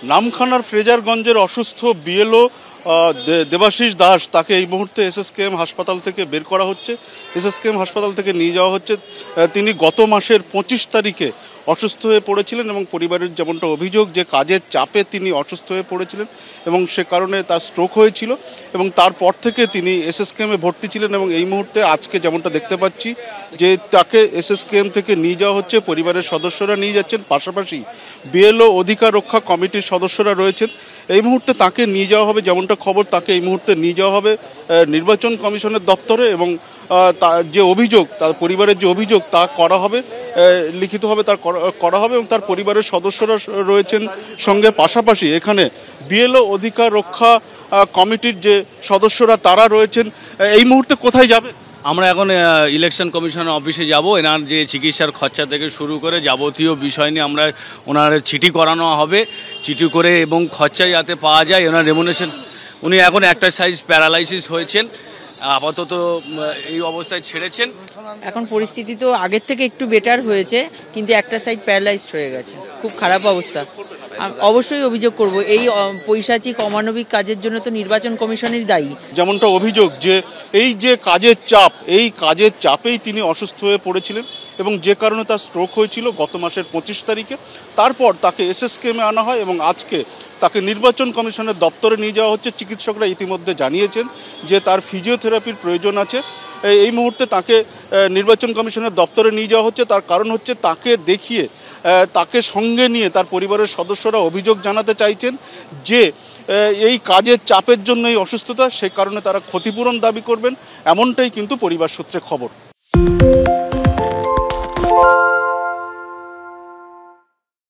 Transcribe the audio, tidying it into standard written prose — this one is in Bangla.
নামখানার ফ্রেজারগঞ্জের অসুস্থ বিএলও দেবাশিস দাস তাকে এই মুহূর্তে এসএসকেএম হাসপাতাল থেকে বের করা হচ্ছে, এসএসকেএম হাসপাতাল থেকে নিয়ে যাওয়া হচ্ছে। তিনি গত মাসের 25 তারিখে অসুস্থ হয়ে পড়েছিলেন এবং পরিবারের যেমনটা অভিযোগ যে কাজের চাপে তিনি অসুস্থ হয়ে পড়েছিলেন এবং সে কারণে তার স্ট্রোক হয়েছিল এবং তারপর থেকে তিনি এসএসকেএমে ভর্তি ছিলেন এবং এই মুহূর্তে আজকে যেমনটা দেখতে পাচ্ছি যে তাকে এসএসকেএম থেকে নিয়ে যাওয়া হচ্ছে, পরিবারের সদস্যরা নিয়ে যাচ্ছেন, পাশাপাশি বিএলও অধিকার রক্ষা কমিটির সদস্যরা রয়েছেন। এই মুহূর্তে তাকে নিয়ে যাওয়া হবে, যেমনটা খবর তাকে এই মুহূর্তে নিয়ে যাওয়া হবে নির্বাচন কমিশনের দপ্তরে এবং তার যে অভিযোগ, তার পরিবারের যে অভিযোগ তা করা হবে, লিখিতভাবে তার করা হবে এবং তার পরিবারের সদস্যরা রয়েছেন সঙ্গে। পাশাপাশি এখানে বিএলও অধিকার রক্ষা কমিটির যে সদস্যরা তারা রয়েছেন। এই মুহূর্তে কোথায় যাবে? আমরা এখন ইলেকশন কমিশনের অফিসে যাব। এনার যে চিকিৎসার খরচা থেকে শুরু করে যাবতীয় বিষয় নিয়ে আমরা ওনার চিঠি করানো হবে, চিঠি করে এবং খরচা যাতে পাওয়া যায় ওনার রেমুনেশন। উনি এখন একটা সাইজ প্যারালাইসিস হয়েছেন, আপাতত এই অবস্থায় ছেড়েছেন। এখন পরিস্থিতি তো আগের থেকে একটু বেটার হয়েছে, কিন্তু একটা সাইড প্যারালাইজড হয়ে গেছে, খুব খারাপ অবস্থা। অবশ্যই অভিযোগ করব, এই পৈশাচিক অমানবিক কাজের জন্য তো নির্বাচন কমিশনের দায়ী। যেমনটা অভিযোগ যে এই যে কাজের চাপ, এই কাজের চাপেই তিনি অসুস্থ হয়ে পড়েছিলেন এবং যে কারণে তার স্ট্রোক হয়েছিল গত মাসের 25 তারিখে। তারপর তাকে এসএসকেএমে আনা হয় এবং আজকে তাকে নির্বাচন কমিশনের দপ্তরে নিয়ে যাওয়া হচ্ছে। চিকিৎসকরা ইতিমধ্যে জানিয়েছেন যে তার ফিজিওথেরাপির প্রয়োজন আছে। এই মুহূর্তে তাকে নির্বাচন কমিশনের দপ্তরে নিয়ে যাওয়া হচ্ছে। তার কারণ হচ্ছে তাকে দেখিয়ে, তাকে সঙ্গে নিয়ে তার পরিবারের সদস্যরা অভিযোগ জানাতে চাইছেন যে এই কাজের চাপের জন্য এই অসুস্থতা, সে কারণে তারা ক্ষতিপূরণ দাবি করবেন, এমনটাই কিন্তু পরিবার সূত্রে খবর।